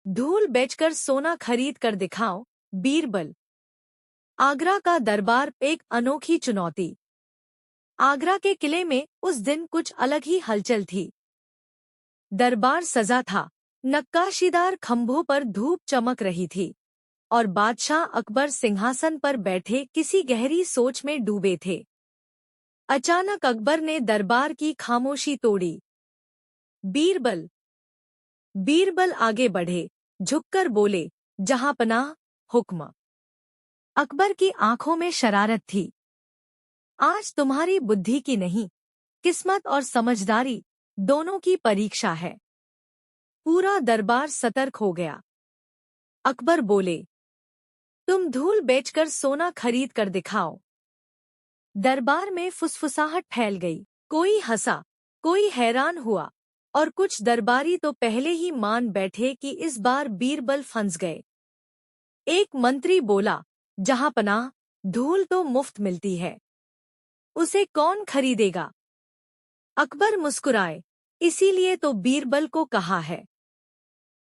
धूल बेचकर सोना खरीद कर दिखाओ। बीरबल। आगरा का दरबार एक अनोखी चुनौती। आगरा के किले में उस दिन कुछ अलग ही हलचल थी। दरबार सजा था, नक्काशीदार खंभों पर धूप चमक रही थी और बादशाह अकबर सिंहासन पर बैठे किसी गहरी सोच में डूबे थे। अचानक अकबर ने दरबार की खामोशी तोड़ी। बीरबल। बीरबल आगे बढ़े, झुककर बोले, जहांपनाह, हुक्म। अकबर की आंखों में शरारत थी। आज तुम्हारी बुद्धि की नहीं, किस्मत और समझदारी दोनों की परीक्षा है। पूरा दरबार सतर्क हो गया। अकबर बोले, तुम धूल बेचकर सोना खरीद कर दिखाओ। दरबार में फुसफुसाहट फैल गई। कोई हंसा, कोई हैरान हुआ और कुछ दरबारी तो पहले ही मान बैठे कि इस बार बीरबल फंस गए। एक मंत्री बोला, जहांपनाह, धूल तो मुफ्त मिलती है, उसे कौन खरीदेगा। अकबर मुस्कुराए, इसीलिए तो बीरबल को कहा है।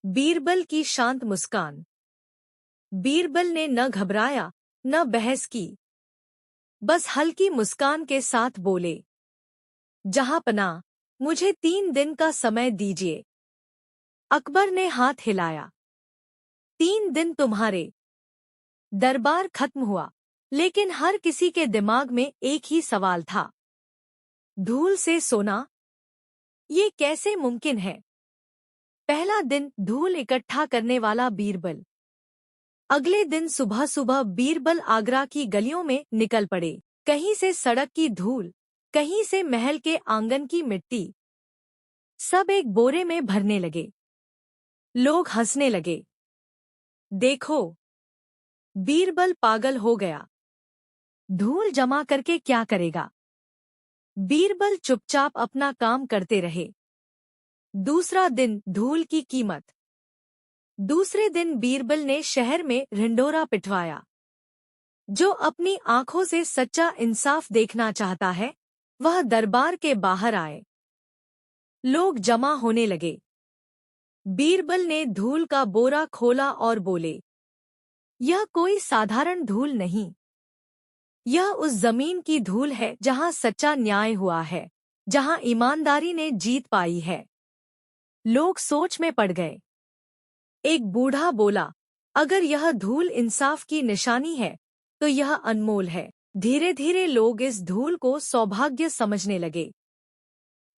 बीरबल की शांत मुस्कान। बीरबल ने न घबराया, न बहस की, बस हल्की मुस्कान के साथ बोले, जहांपनाह, मुझे 3 दिन का समय दीजिए। अकबर ने हाथ हिलाया। 3 दिन तुम्हारे। दरबार खत्म हुआ, लेकिन हर किसी के दिमाग में एक ही सवाल था। धूल से सोना, ये कैसे मुमकिन है। पहला दिन धूल इकट्ठा करने वाला बीरबल। अगले दिन सुबह सुबह बीरबल आगरा की गलियों में निकल पड़े। कहीं से सड़क की धूल, कहीं से महल के आंगन की मिट्टी, सब एक बोरे में भरने लगे। लोग हंसने लगे। देखो, बीरबल पागल हो गया। धूल जमा करके क्या करेगा। बीरबल चुपचाप अपना काम करते रहे। दूसरा दिन धूल की कीमत। दूसरे दिन बीरबल ने शहर में ढिंढोरा पिटवाया। जो अपनी आंखों से सच्चा इंसाफ देखना चाहता है, वह दरबार के बाहर आए। लोग जमा होने लगे। बीरबल ने धूल का बोरा खोला और बोले, यह कोई साधारण धूल नहीं, यह उस जमीन की धूल है जहां सच्चा न्याय हुआ है, जहां ईमानदारी ने जीत पाई है। लोग सोच में पड़ गए। एक बूढ़ा बोला, अगर यह धूल इंसाफ की निशानी है तो यह अनमोल है। धीरे धीरे लोग इस धूल को सौभाग्य समझने लगे।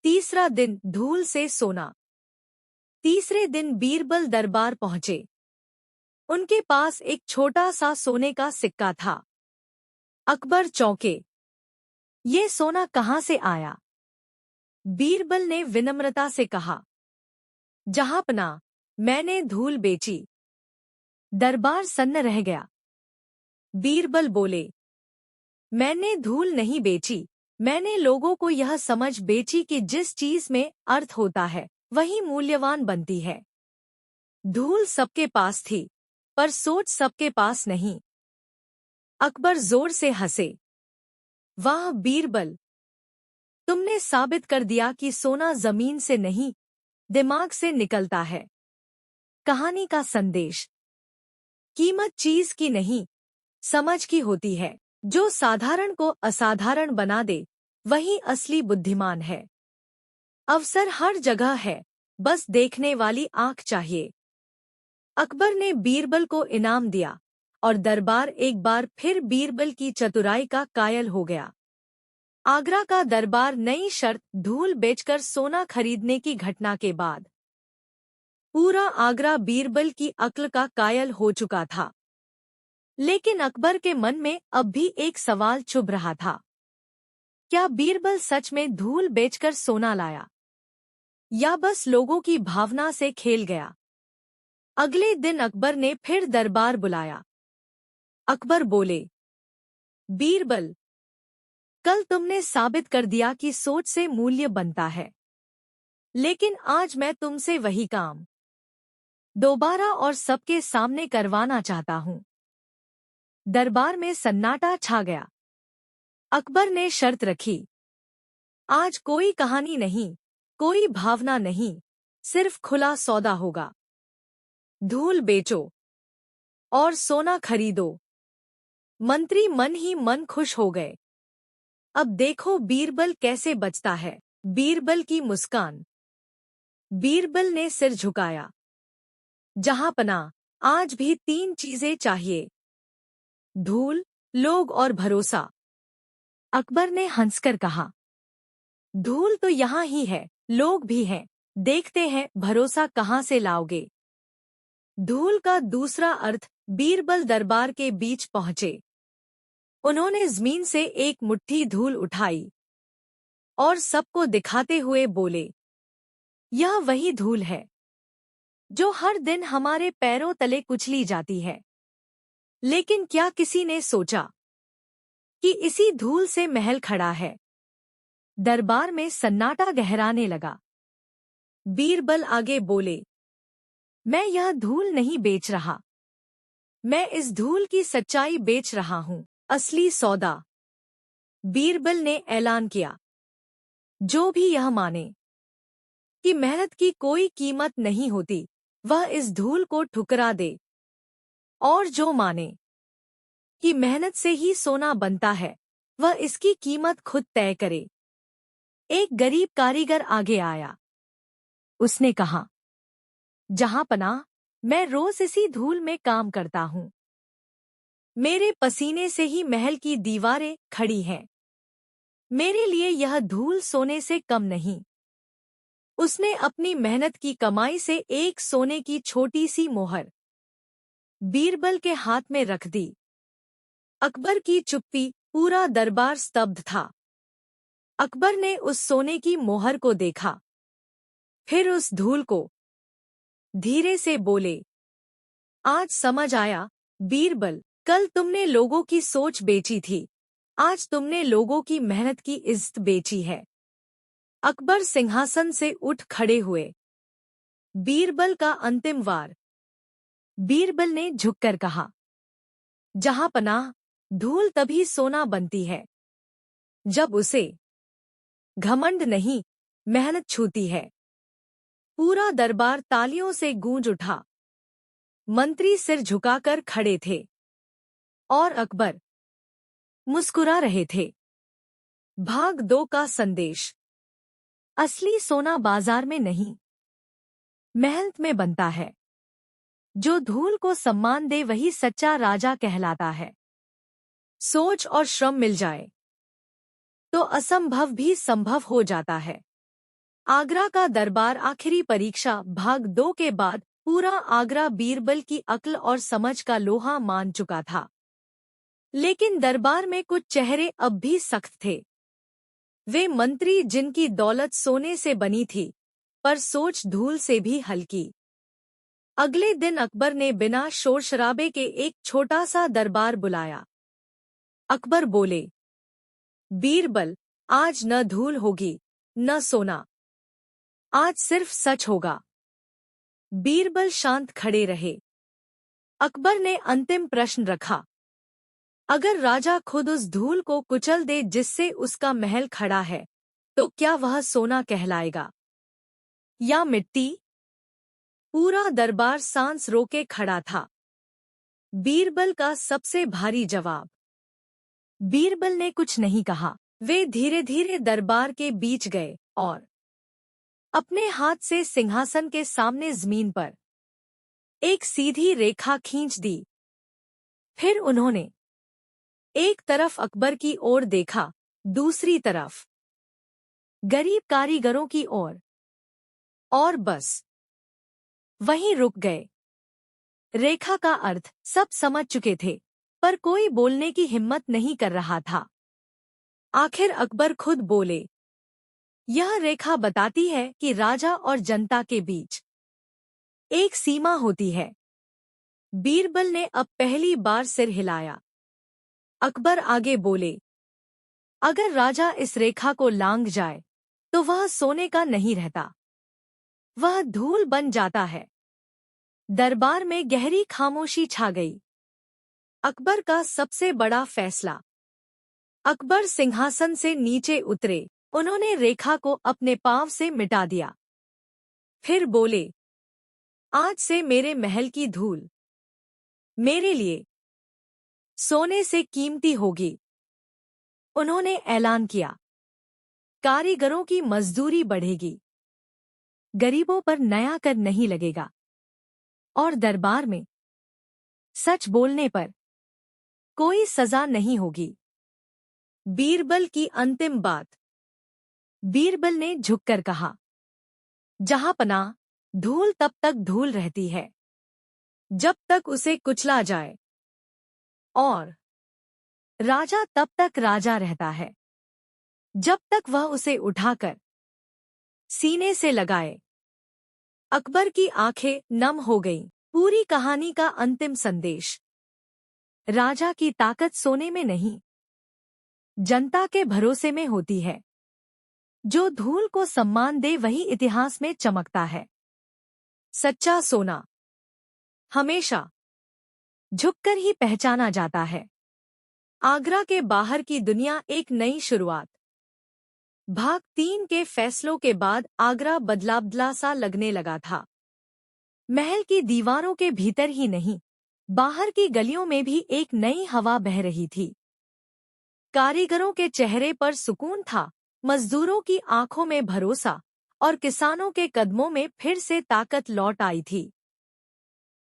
तीसरा दिन धूल से सोना। तीसरे दिन बीरबल दरबार पहुंचे। उनके पास एक छोटा सा सोने का सिक्का था। अकबर चौंके, ये सोना कहाँ से आया। बीरबल ने विनम्रता से कहा, जहांपनाह, मैंने धूल बेची। दरबार सन्न रह गया। बीरबल बोले, मैंने धूल नहीं बेची, मैंने लोगों को यह समझ बेची कि जिस चीज में अर्थ होता है वही मूल्यवान बनती है। धूल सबके पास थी, पर सोच सबके पास नहीं। अकबर जोर से हंसे, वाह बीरबल, तुमने साबित कर दिया कि सोना जमीन से नहीं, दिमाग से निकलता है। कहानी का संदेश, कीमत चीज की नहीं, समझ की होती है। जो साधारण को असाधारण बना दे, वही असली बुद्धिमान है। अवसर हर जगह है, बस देखने वाली आंख चाहिए। अकबर ने बीरबल को इनाम दिया और दरबार एक बार फिर बीरबल की चतुराई का कायल हो गया। आगरा का दरबार नई शर्त धूल बेचकर सोना खरीदने की घटना के बाद पूरा आगरा बीरबल की अक्ल का कायल हो चुका था। लेकिन अकबर के मन में अब भी एक सवाल चुभ रहा था। क्या बीरबल सच में धूल बेचकर सोना लाया, या बस लोगों की भावना से खेल गया। अगले दिन अकबर ने फिर दरबार बुलाया। अकबर बोले, बीरबल, कल तुमने साबित कर दिया कि सोच से मूल्य बनता है, लेकिन आज मैं तुमसे वही काम दोबारा और सबके सामने करवाना चाहता हूं। दरबार में सन्नाटा छा गया। अकबर ने शर्त रखी, आज कोई कहानी नहीं, कोई भावना नहीं, सिर्फ खुला सौदा होगा। धूल बेचो और सोना खरीदो। मंत्री मन ही मन खुश हो गए। अब देखो बीरबल कैसे बचता है। बीरबल की मुस्कान। बीरबल ने सिर झुकाया। जहांपनाह, आज भी 3 चीजें चाहिए, धूल, लोग और भरोसा। अकबर ने हंसकर कहा, धूल तो यहाँ ही है, लोग भी हैं, देखते हैं भरोसा कहाँ से लाओगे। धूल का दूसरा अर्थ। बीरबल दरबार के बीच पहुंचे। उन्होंने जमीन से एक मुट्ठी धूल उठाई और सबको दिखाते हुए बोले, यह वही धूल है जो हर दिन हमारे पैरों तले कुचली जाती है। लेकिन क्या किसी ने सोचा कि इसी धूल से महल खड़ा है। दरबार में सन्नाटा गहराने लगा। बीरबल आगे बोले, मैं यह धूल नहीं बेच रहा, मैं इस धूल की सच्चाई बेच रहा हूं, असली सौदा। बीरबल ने ऐलान किया, जो भी यह माने कि मेहनत की कोई कीमत नहीं होती, वह इस धूल को ठुकरा दे, और जो माने कि मेहनत से ही सोना बनता है, वह इसकी कीमत खुद तय करे। एक गरीब कारीगर आगे आया। उसने कहा, जहांपनाह, मैं रोज इसी धूल में काम करता हूं। मेरे पसीने से ही महल की दीवारें खड़ी हैं। मेरे लिए यह धूल सोने से कम नहीं। उसने अपनी मेहनत की कमाई से एक सोने की छोटी सी मोहर बीरबल के हाथ में रख दी। अकबर की चुप्पी। पूरा दरबार स्तब्ध था। अकबर ने उस सोने की मोहर को देखा, फिर उस धूल को। धीरे से बोले, आज समझ आया बीरबल, कल तुमने लोगों की सोच बेची थी, आज तुमने लोगों की मेहनत की इज्जत बेची है। अकबर सिंहासन से उठ खड़े हुए। बीरबल का अंतिम वार। बीरबल ने झुककर कहा, जहांपनाह, धूल तभी सोना बनती है जब उसे घमंड नहीं, मेहनत छूती है। पूरा दरबार तालियों से गूंज उठा। मंत्री सिर झुकाकर खड़े थे और अकबर मुस्कुरा रहे थे। भाग 2 का संदेश। असली सोना बाजार में नहीं, मेहनत में बनता है। जो धूल को सम्मान दे वही सच्चा राजा कहलाता है। सोच और श्रम मिल जाए तो असंभव भी संभव हो जाता है। आगरा का दरबार आखिरी परीक्षा। भाग 2 के बाद पूरा आगरा बीरबल की अक्ल और समझ का लोहा मान चुका था। लेकिन दरबार में कुछ चेहरे अब भी सख्त थे। वे मंत्री जिनकी दौलत सोने से बनी थी, पर सोच धूल से भी हल्की। अगले दिन अकबर ने बिना शोर शराबे के एक छोटा सा दरबार बुलाया। अकबर बोले, बीरबल, आज न धूल होगी न सोना, आज सिर्फ सच होगा। बीरबल शांत खड़े रहे। अकबर ने अंतिम प्रश्न रखा, अगर राजा खुद उस धूल को कुचल दे जिससे उसका महल खड़ा है, तो क्या वह सोना कहलाएगा या मिट्टी? पूरा दरबार सांस रोके खड़ा था। बीरबल का सबसे भारी जवाब। बीरबल ने कुछ नहीं कहा। वे धीरे धीरे दरबार के बीच गए और अपने हाथ से सिंहासन के सामने जमीन पर एक सीधी रेखा खींच दी। फिर उन्होंने एक तरफ अकबर की ओर देखा, दूसरी तरफ गरीब कारीगरों की ओर, और बस वहीं रुक गए। रेखा का अर्थ सब समझ चुके थे, पर कोई बोलने की हिम्मत नहीं कर रहा था। आखिर अकबर खुद बोले, यह रेखा बताती है कि राजा और जनता के बीच एक सीमा होती है। बीरबल ने अब पहली बार सिर हिलाया। अकबर आगे बोले, अगर राजा इस रेखा को लांघ जाए तो वह सोने का नहीं रहता, वह धूल बन जाता है। दरबार में गहरी खामोशी छा गई। अकबर का सबसे बड़ा फैसला। अकबर सिंहासन से नीचे उतरे। उन्होंने रेखा को अपने पांव से मिटा दिया। फिर बोले, आज से मेरे महल की धूल मेरे लिए सोने से कीमती होगी। उन्होंने ऐलान किया, कारीगरों की मजदूरी बढ़ेगी, गरीबों पर नया कर नहीं लगेगा और दरबार में सच बोलने पर कोई सजा नहीं होगी। बीरबल की अंतिम बात। बीरबल ने झुककर कहा, जहांपनाह, धूल तब तक धूल रहती है जब तक उसे कुचला जाए, और राजा तब तक राजा रहता है जब तक वह उसे उठाकर सीने से लगाए। अकबर की आंखें नम हो गईं। पूरी कहानी का अंतिम संदेश। राजा की ताकत सोने में नहीं, जनता के भरोसे में होती है। जो धूल को सम्मान दे वही इतिहास में चमकता है। सच्चा सोना हमेशा झुककर ही पहचाना जाता है। आगरा के बाहर की दुनिया, एक नई शुरुआत। भाग 3 के फैसलों के बाद आगरा बदला सा लगने लगा था। महल की दीवारों के भीतर ही नहीं, बाहर की गलियों में भी एक नई हवा बह रही थी। कारीगरों के चेहरे पर सुकून था, मजदूरों की आंखों में भरोसा, और किसानों के कदमों में फिर से ताकत लौट आई थी।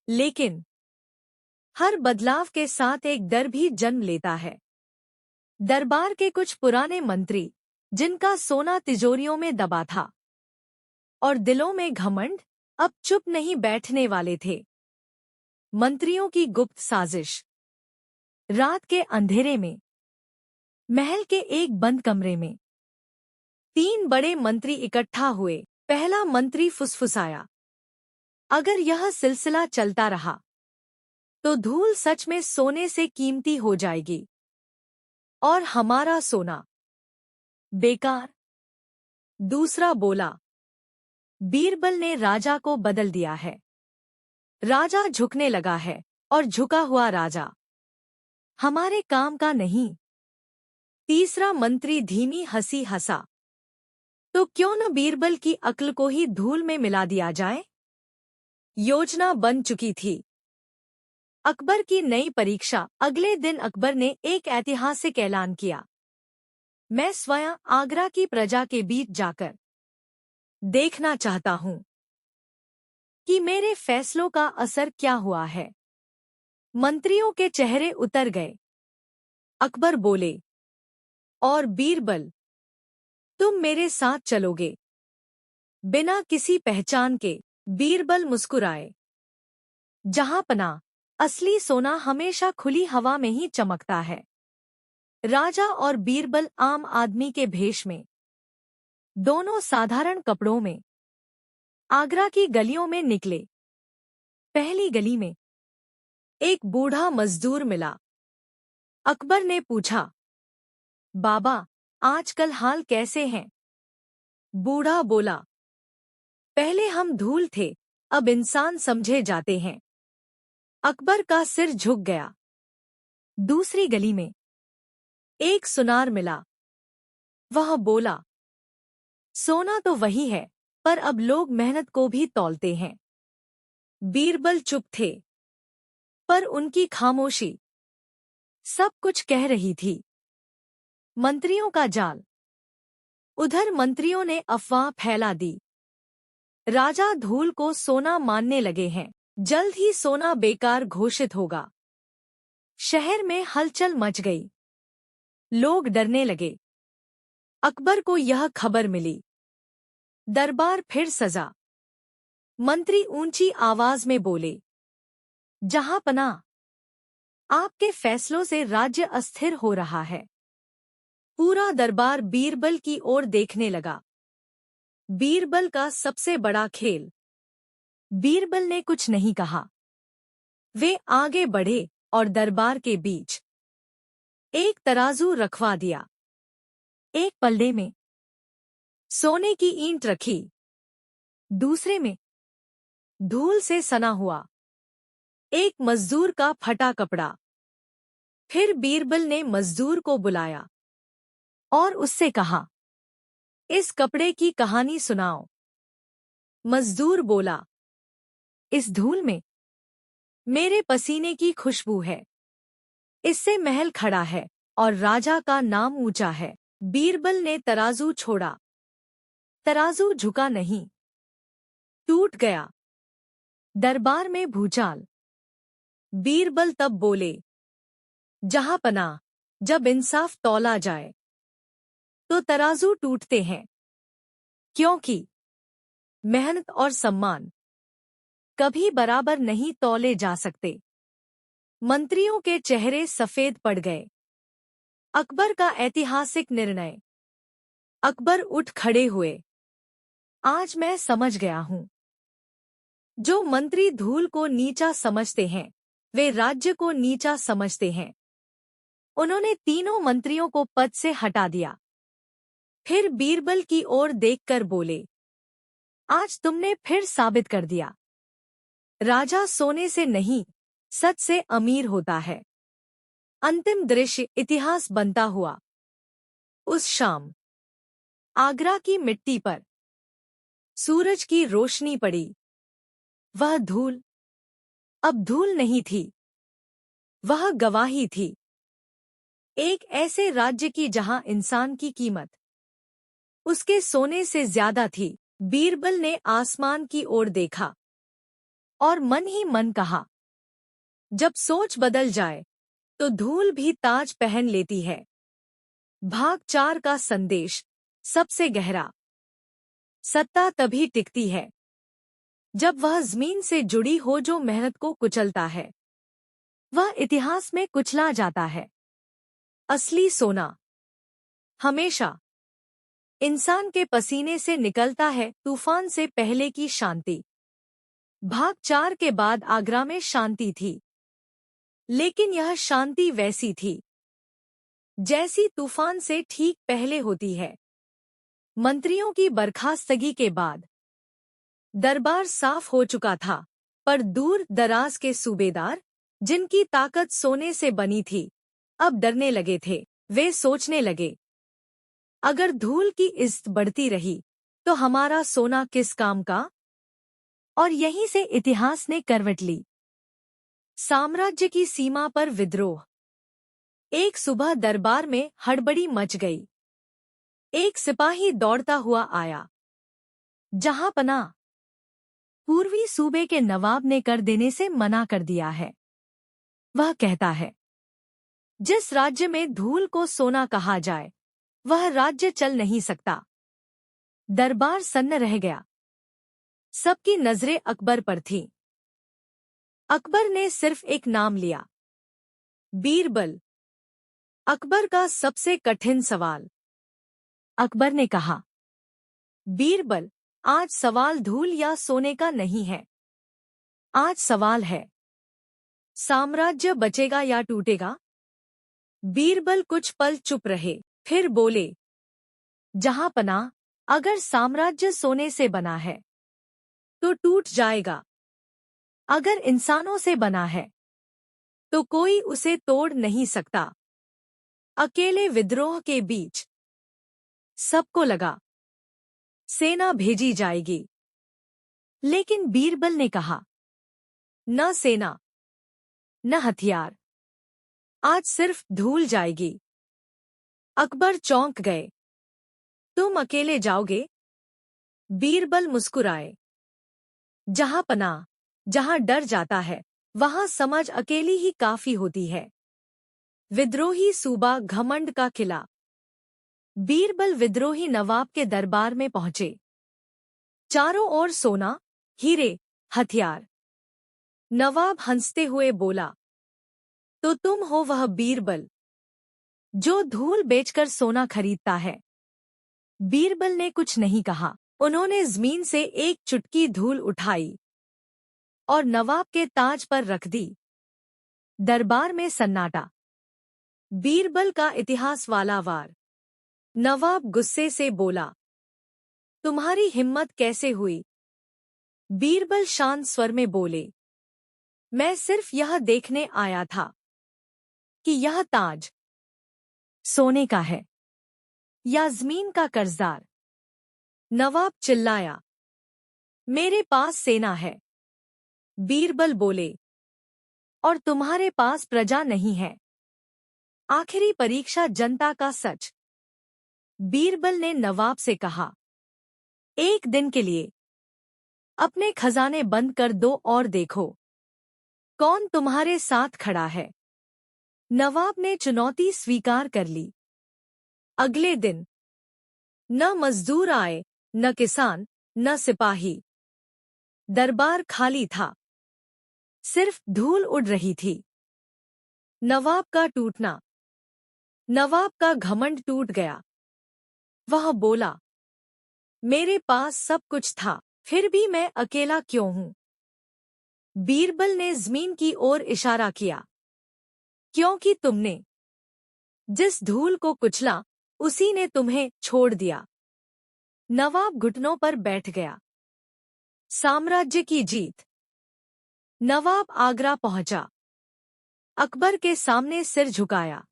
लेकिन हर बदलाव के साथ एक डर भी जन्म लेता है। दरबार के कुछ पुराने मंत्री, जिनका सोना तिजोरियों में दबा था और दिलों में घमंड, अब चुप नहीं बैठने वाले थे। मंत्रियों की गुप्त साजिश। रात के अंधेरे में महल के एक बंद कमरे में 3 बड़े मंत्री इकट्ठा हुए। पहला मंत्री फुसफुसाया, अगर यह सिलसिला चलता रहा तो धूल सच में सोने से कीमती हो जाएगी और हमारा सोना बेकार। दूसरा बोला, बीरबल ने राजा को बदल दिया है। राजा झुकने लगा है, और झुका हुआ राजा हमारे काम का नहीं। तीसरा मंत्री धीमी हंसी हंसा, तो क्यों न बीरबल की अक्ल को ही धूल में मिला दिया जाए। योजना बन चुकी थी। अकबर की नई परीक्षा। अगले दिन अकबर ने एक ऐतिहासिक ऐलान किया, मैं स्वयं आगरा की प्रजा के बीच जाकर देखना चाहता हूं कि मेरे फैसलों का असर क्या हुआ है। मंत्रियों के चेहरे उतर गए। अकबर बोले, और बीरबल, तुम मेरे साथ चलोगे? बिना किसी पहचान के बीरबल मुस्कुराए। जहांपनाह, असली सोना हमेशा खुली हवा में ही चमकता है। राजा और बीरबल आम आदमी के भेष में, दोनों साधारण कपड़ों में, आगरा की गलियों में निकले। पहली गली में एक बूढ़ा मजदूर मिला। अकबर ने पूछा, बाबा, आजकल हाल कैसे हैं? बूढ़ा बोला, पहले हम धूल थे, अब इंसान समझे जाते हैं। अकबर का सिर झुक गया। दूसरी गली में एक सुनार मिला। वह बोला, सोना तो वही है, पर अब लोग मेहनत को भी तौलते हैं। बीरबल चुप थे, पर उनकी खामोशी सब कुछ कह रही थी। मंत्रियों का जाल। उधर मंत्रियों ने अफवाह फैला दी। राजा धूल को सोना मानने लगे हैं। जल्द ही सोना बेकार घोषित होगा। शहर में हलचल मच गई। लोग डरने लगे। अकबर को यह खबर मिली। दरबार फिर सजा। मंत्री ऊंची आवाज में बोले, जहांपनाह, आपके फैसलों से राज्य अस्थिर हो रहा है। पूरा दरबार बीरबल की ओर देखने लगा। बीरबल का सबसे बड़ा खेल। बीरबल ने कुछ नहीं कहा। वे आगे बढ़े और दरबार के बीच एक तराजू रखवा दिया। एक पल्ले में सोने की ईंट रखी, दूसरे में धूल से सना हुआ एक मजदूर का फटा कपड़ा। फिर बीरबल ने मजदूर को बुलाया और उससे कहा, इस कपड़े की कहानी सुनाओ। मजदूर बोला, इस धूल में मेरे पसीने की खुशबू है। इससे महल खड़ा है और राजा का नाम ऊंचा है। बीरबल ने तराजू छोड़ा। तराजू झुका नहीं, टूट गया। दरबार में भूचाल। बीरबल तब बोले, जहांपनाह, जब इंसाफ तौला जाए तो तराजू टूटते हैं, क्योंकि मेहनत और सम्मान कभी बराबर नहीं तौले जा सकते। मंत्रियों के चेहरे सफेद पड़ गए। अकबर का ऐतिहासिक निर्णय। अकबर उठ खड़े हुए। आज मैं समझ गया हूं। जो मंत्री धूल को नीचा समझते हैं, वे राज्य को नीचा समझते हैं। उन्होंने तीनों मंत्रियों को पद से हटा दिया। फिर बीरबल की ओर देखकर बोले, आज तुमने फिर साबित कर दिया, राजा सोने से नहीं, सच से अमीर होता है। अंतिम दृश्य इतिहास बनता हुआ। उस शाम आगरा की मिट्टी पर सूरज की रोशनी पड़ी। वह धूल अब धूल नहीं थी, वह गवाही थी एक ऐसे राज्य की जहां इंसान की कीमत उसके सोने से ज्यादा थी। बीरबल ने आसमान की ओर देखा और मन ही मन कहा, जब सोच बदल जाए तो धूल भी ताज पहन लेती है। भाग 4 का संदेश। सबसे गहरा। सत्ता तभी टिकती है जब वह जमीन से जुड़ी हो। जो मेहनत को कुचलता है वह इतिहास में कुचला जाता है। असली सोना हमेशा इंसान के पसीने से निकलता है। तूफान से पहले की शांति। भाग 4 के बाद आगरा में शांति थी, लेकिन यह शांति वैसी थी जैसी तूफान से ठीक पहले होती है। मंत्रियों की बर्खास्तगी के बाद दरबार साफ हो चुका था, पर दूर दराज के सूबेदार, जिनकी ताकत सोने से बनी थी, अब डरने लगे थे। वे सोचने लगे, अगर धूल की इज्जत बढ़ती रही तो हमारा सोना किस काम का। और यहीं से इतिहास ने करवट ली। साम्राज्य की सीमा पर विद्रोह। एक सुबह दरबार में हड़बड़ी मच गई। एक सिपाही दौड़ता हुआ आया। जहांपनाह, पूर्वी सूबे के नवाब ने कर देने से मना कर दिया है। वह कहता है, जिस राज्य में धूल को सोना कहा जाए वह राज्य चल नहीं सकता। दरबार सन्न रह गया। सबकी नजरें अकबर पर थीं। अकबर ने सिर्फ एक नाम लिया, बीरबल। अकबर का सबसे कठिन सवाल। अकबर ने कहा, बीरबल, आज सवाल धूल या सोने का नहीं है। आज सवाल है, साम्राज्य बचेगा या टूटेगा। बीरबल कुछ पल चुप रहे, फिर बोले, जहांपनाह, अगर साम्राज्य सोने से बना है तो टूट जाएगा। अगर इंसानों से बना है तो कोई उसे तोड़ नहीं सकता। अकेले विद्रोह के बीच सबको लगा सेना भेजी जाएगी, लेकिन बीरबल ने कहा, न सेना, न हथियार, आज सिर्फ धूल जाएगी। अकबर चौंक गए। तुम अकेले जाओगे? बीरबल मुस्कुराए। जहांपनाह, जहां डर जाता है वहां समझ अकेली ही काफी होती है। विद्रोही सूबा घमंड का किला। बीरबल विद्रोही नवाब के दरबार में पहुंचे। चारों ओर सोना, हीरे, हथियार। नवाब हंसते हुए बोला, तो तुम हो वह बीरबल जो धूल बेचकर सोना खरीदता है। बीरबल ने कुछ नहीं कहा। उन्होंने जमीन से एक चुटकी धूल उठाई और नवाब के ताज पर रख दी। दरबार में सन्नाटा। बीरबल का इतिहास वाला वार। नवाब गुस्से से बोला, तुम्हारी हिम्मत कैसे हुई? बीरबल शांत स्वर में बोले, मैं सिर्फ यह देखने आया था कि यह ताज सोने का है या जमीन का कर्जदार। नवाब चिल्लाया, मेरे पास सेना है, बीरबल बोले, और तुम्हारे पास प्रजा नहीं है। आखिरी परीक्षा जनता का सच। बीरबल ने नवाब से कहा, एक दिन के लिए अपने खजाने बंद कर दो और देखो कौन तुम्हारे साथ खड़ा है। नवाब ने चुनौती स्वीकार कर ली। अगले दिन न मजदूर आए, न किसान, न सिपाही। दरबार खाली था, सिर्फ धूल उड़ रही थी। नवाब का टूटना। नवाब का घमंड टूट गया। वह बोला, मेरे पास सब कुछ था, फिर भी मैं अकेला क्यों हूं? बीरबल ने जमीन की ओर इशारा किया। क्योंकि तुमने जिस धूल को कुचला, उसी ने तुम्हें छोड़ दिया। नवाब घुटनों पर बैठ गया। साम्राज्य की जीत। नवाब आगरा पहुंचा। अकबर के सामने सिर झुकाया।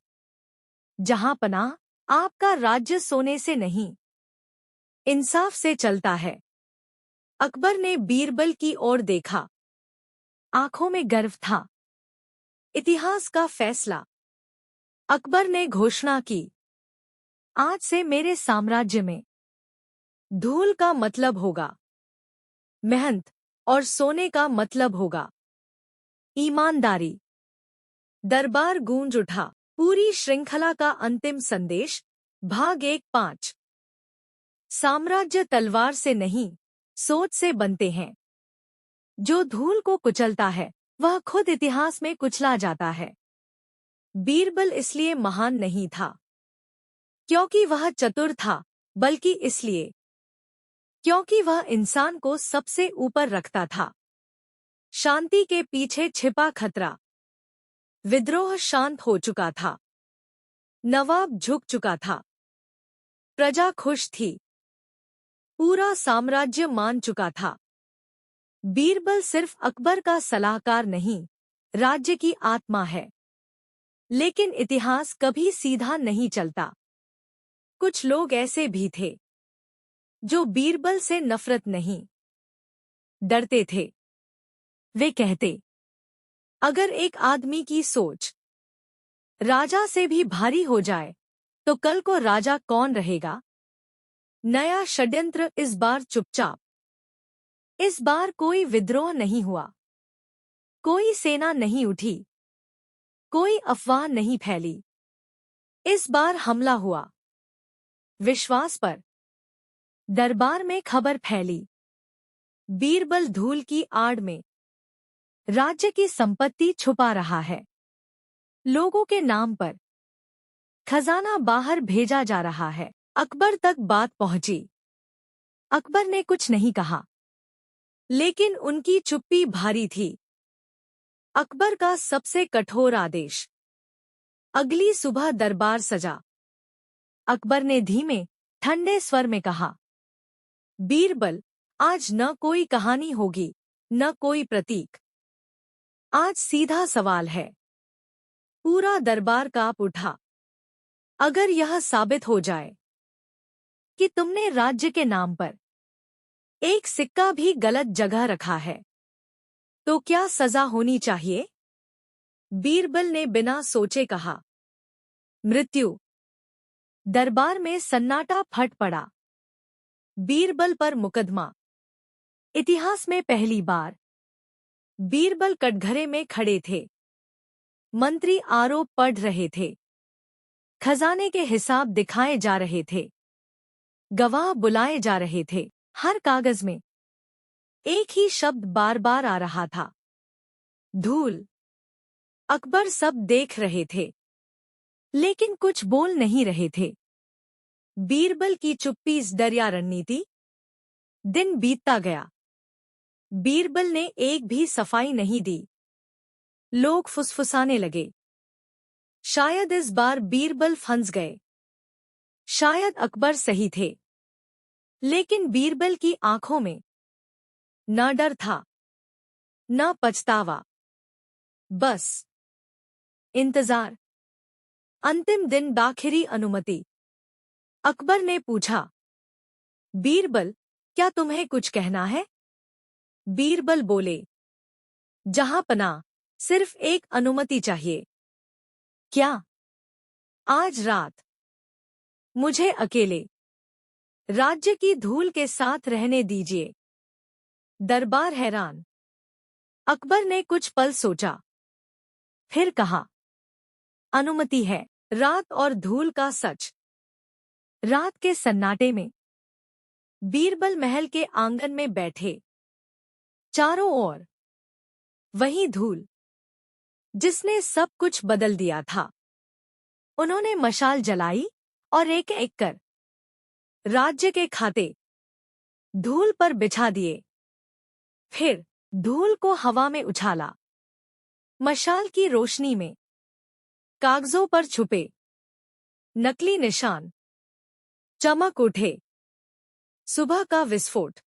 जहां पनाह, आपका राज्य सोने से नहीं, इंसाफ से चलता है। अकबर ने बीरबल की ओर देखा। आंखों में गर्व था। इतिहास का फैसला। अकबर ने घोषणा की, आज से मेरे साम्राज्य में धूल का मतलब होगा मेहनत, और सोने का मतलब होगा ईमानदारी। दरबार गूंज उठा। पूरी श्रृंखला का अंतिम संदेश। भाग 1-5। साम्राज्य तलवार से नहीं, सोच से बनते हैं। जो धूल को कुचलता है, वह खुद इतिहास में कुचला जाता है। बीरबल इसलिए महान नहीं था क्योंकि वह चतुर था, बल्कि इसलिए क्योंकि वह इंसान को सबसे ऊपर रखता था। शांति के पीछे छिपा खतरा। विद्रोह शांत हो चुका था। नवाब झुक चुका था। प्रजा खुश थी। पूरा साम्राज्य मान चुका था। बीरबल सिर्फ अकबर का सलाहकार नहीं, राज्य की आत्मा है। लेकिन इतिहास कभी सीधा नहीं चलता। कुछ लोग ऐसे भी थे जो बीरबल से नफरत नहीं, डरते थे। वे कहते, अगर एक आदमी की सोच राजा से भी भारी हो जाए, तो कल को राजा कौन रहेगा? नया षड्यंत्र। इस बार चुपचाप। इस बार कोई विद्रोह नहीं हुआ। कोई सेना नहीं उठी। कोई अफवाह नहीं फैली। इस बार हमला हुआ विश्वास पर। दरबार में खबर फैली, बीरबल धूल की आड़ में राज्य की संपत्ति छुपा रहा है। लोगों के नाम पर खजाना बाहर भेजा जा रहा है। अकबर तक बात पहुंची। अकबर ने कुछ नहीं कहा, लेकिन उनकी चुप्पी भारी थी। अकबर का सबसे कठोर आदेश। अगली सुबह दरबार सजा। अकबर ने धीमे, ठंडे स्वर में कहा, बीरबल, आज न कोई कहानी होगी, न कोई प्रतीक। आज सीधा सवाल है। पूरा दरबार कांप उठा। अगर यह साबित हो जाए कि तुमने राज्य के नाम पर एक सिक्का भी गलत जगह रखा है, तो क्या सजा होनी चाहिए? बीरबल ने बिना सोचे कहा, मृत्यु। दरबार में सन्नाटा फट पड़ा। बीरबल पर मुकदमा। इतिहास में पहली बार बीरबल कटघरे में खड़े थे। मंत्री आरोप पढ़ रहे थे। खजाने के हिसाब दिखाए जा रहे थे। गवाह बुलाए जा रहे थे। हर कागज में एक ही शब्द बार बार आ रहा था, धूल। अकबर सब देख रहे थे, लेकिन कुछ बोल नहीं रहे थे। बीरबल की चुप्पी दरिया रणनीति। दिन बीतता गया। बीरबल ने एक भी सफाई नहीं दी। लोग फुसफुसाने लगे। शायद इस बार बीरबल फंस गए। शायद अकबर सही थे। लेकिन बीरबल की आंखों में न डर था, न पछतावा, बस इंतजार। अंतिम दिन। आखिरी अनुमति। अकबर ने पूछा, बीरबल, क्या तुम्हें कुछ कहना है? बीरबल बोले, जहां पनाह, सिर्फ एक अनुमति चाहिए। क्या? आज रात मुझे अकेले राज्य की धूल के साथ रहने दीजिए। दरबार हैरान। अकबर ने कुछ पल सोचा, फिर कहा, अनुमति है। रात और धूल का सच। रात के सन्नाटे में बीरबल महल के आंगन में बैठे। चारों ओर वही धूल जिसने सब कुछ बदल दिया था। उन्होंने मशाल जलाई और एक एक कर राज्य के खाते धूल पर बिछा दिए। फिर धूल को हवा में उछाला। मशाल की रोशनी में कागजों पर छुपे नकली निशान चमक उठे। सुबह का विस्फोट।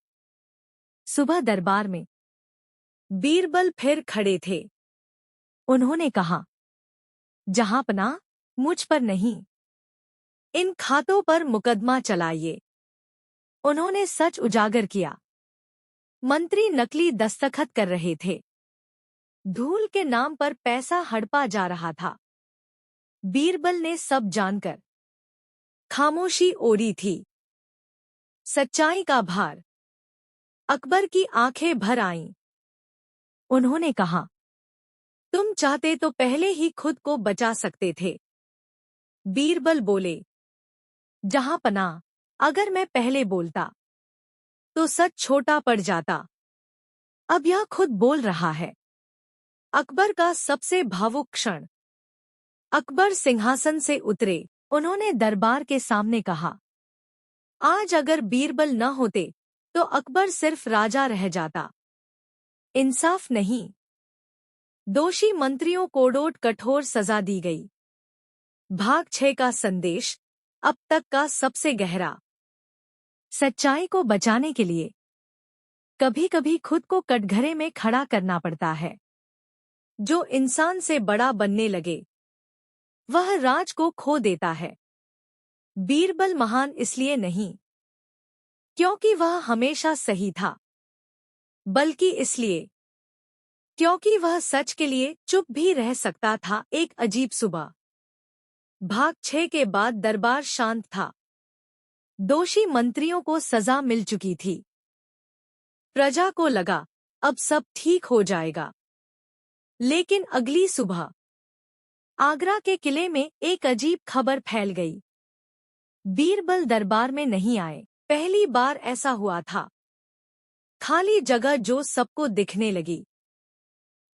सुबह दरबार में बीरबल फिर खड़े थे। उन्होंने कहा, जहांपनाह, मुझ पर नहीं, इन खातों पर मुकदमा चलाइए। उन्होंने सच उजागर किया। मंत्री नकली दस्तखत कर रहे थे। धूल के नाम पर पैसा हड़पा जा रहा था। बीरबल ने सब जानकर खामोशी ओढ़ी थी। सच्चाई का भार। अकबर की आंखें भर आईं। उन्होंने कहा, तुम चाहते तो पहले ही खुद को बचा सकते थे। बीरबल बोले, जहांपनाह, अगर मैं पहले बोलता तो सच छोटा पड़ जाता। अब यह खुद बोल रहा है। अकबर का सबसे भावुक क्षण। अकबर सिंहासन से उतरे। उन्होंने दरबार के सामने कहा, आज अगर बीरबल न होते तो अकबर सिर्फ राजा रह जाता। इंसाफ नहीं। दोषी मंत्रियों को डोट कठोर सजा दी गई। भाग 6 का संदेश, अब तक का सबसे गहरा। सच्चाई को बचाने के लिए कभी कभी खुद को कटघरे में खड़ा करना पड़ता है। जो इंसान से बड़ा बनने लगे वह राज को खो देता है। बीरबल महान इसलिए नहीं क्योंकि वह हमेशा सही था, बल्कि इसलिए क्योंकि वह सच के लिए चुप भी रह सकता था। एक अजीब सुबह। भाग 6 के बाद दरबार शांत था। दोषी मंत्रियों को सजा मिल चुकी थी। प्रजा को लगा अब सब ठीक हो जाएगा। लेकिन अगली सुबह आगरा के किले में एक अजीब खबर फैल गई। बीरबल दरबार में नहीं आए। पहली बार ऐसा हुआ था। खाली जगह जो सबको दिखने लगी।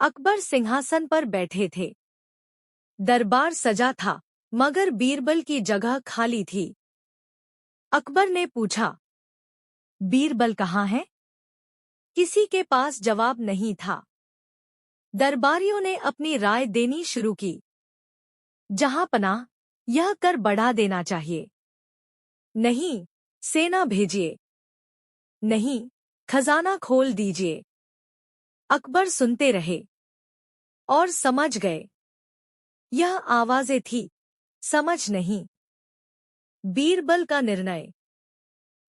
अकबर सिंहासन पर बैठे थे। दरबार सजा था, मगर बीरबल की जगह खाली थी। अकबर ने पूछा, बीरबल कहाँ है? किसी के पास जवाब नहीं था। दरबारियों ने अपनी राय देनी शुरू की। जहांपनाह, यह कर बढ़ा देना चाहिए। नहीं, सेना भेजिए। नहीं, खजाना खोल दीजिए। अकबर सुनते रहे और समझ गए। यह आवाजें थी, समझ नहीं। बीरबल का निर्णय।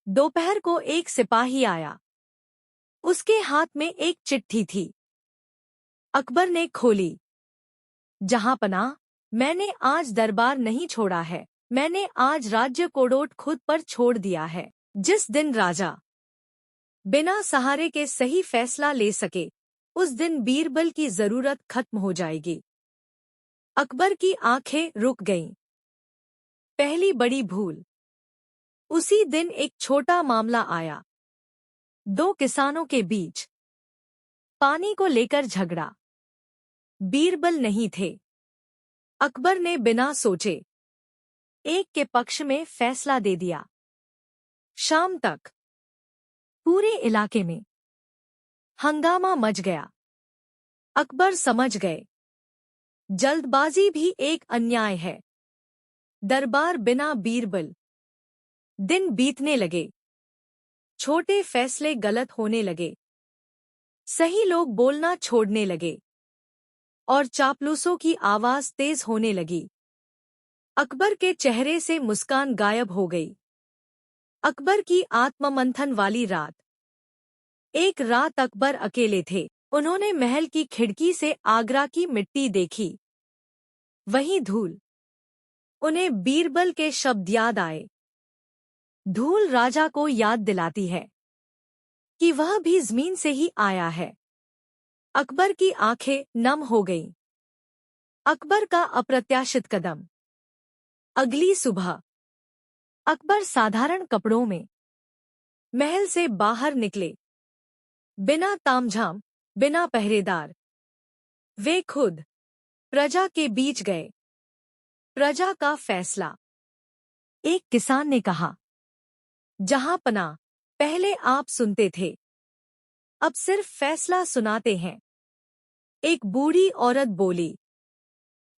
दोपहर को एक सिपाही आया। उसके हाथ में एक चिट्ठी थी। अकबर ने खोली। जहांपनाह, मैंने आज दरबार नहीं छोड़ा है। मैंने आज राज्य कोडोट खुद पर छोड़ दिया है। जिस दिन राजा बिना सहारे के सही फैसला ले सके, उस दिन बीरबल की जरूरत खत्म हो जाएगी। अकबर की आंखें रुक गईं। पहली बड़ी भूल। उसी दिन एक छोटा मामला आया। 2 किसानों के बीच पानी को लेकर झगड़ा। बीरबल नहीं थे। अकबर ने बिना सोचे एक के पक्ष में फैसला दे दिया। शाम तक पूरे इलाके में हंगामा मच गया। अकबर समझ गए, जल्दबाजी भी एक अन्याय है। दरबार बिना बीरबल। दिन बीतने लगे। छोटे फैसले गलत होने लगे। सही लोग बोलना छोड़ने लगे और चापलूसों की आवाज तेज होने लगी। अकबर के चेहरे से मुस्कान गायब हो गई। अकबर की आत्ममंथन वाली रात। एक रात अकबर अकेले थे। उन्होंने महल की खिड़की से आगरा की मिट्टी देखी, वही धूल। उन्हें बीरबल के शब्द याद आए। धूल राजा को याद दिलाती है कि वह भी जमीन से ही आया है। अकबर की आंखें नम हो गईं। अकबर का अप्रत्याशित कदम। अगली सुबह अकबर साधारण कपड़ों में महल से बाहर निकले, बिना तामझाम, बिना पहरेदार। वे खुद प्रजा के बीच गए। प्रजा का फैसला। एक किसान ने कहा, जहां पना पहले आप सुनते थे, अब सिर्फ फैसला सुनाते हैं। एक बूढ़ी औरत बोली।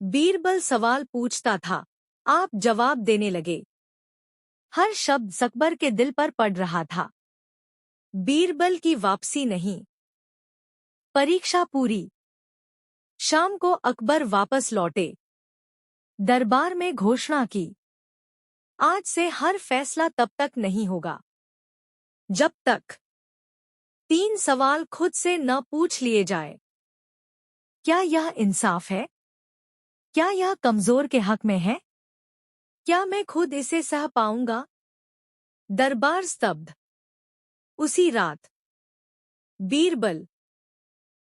बीरबल सवाल पूछता था, आप जवाब देने लगे। हर शब्द अकबर के दिल पर पड़ रहा था। बीरबल की वापसी नहीं। परीक्षा पूरी। शाम को अकबर वापस लौटे। दरबार में घोषणा की, आज से हर फैसला तब तक नहीं होगा जब तक 3 सवाल खुद से न पूछ लिए जाए। क्या यह इंसाफ है? क्या यह कमजोर के हक में है? क्या मैं खुद इसे सह पाऊंगा? दरबार स्तब्ध। उसी रात बीरबल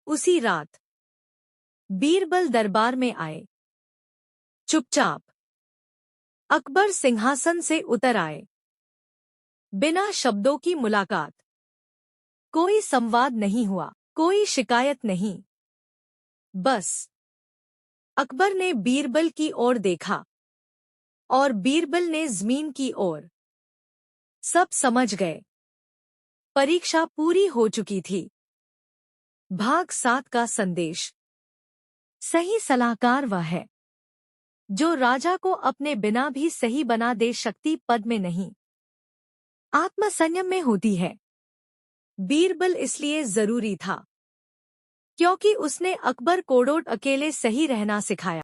उसी रात बीरबल दरबार में आए। चुपचाप। अकबर सिंहासन से उतर आए। बिना शब्दों की मुलाकात। कोई संवाद नहीं हुआ, कोई शिकायत नहीं। बस अकबर ने बीरबल की ओर देखा और बीरबल ने जमीन की ओर। सब समझ गए। परीक्षा पूरी हो चुकी थी। भाग 7 का संदेश। सही सलाहकार वह है जो राजा को अपने बिना भी सही बना दे। शक्ति पद में नहीं, आत्मसंयम में होती है। बीरबल इसलिए जरूरी था क्योंकि उसने अकबर को अकेले सही रहना सिखाया।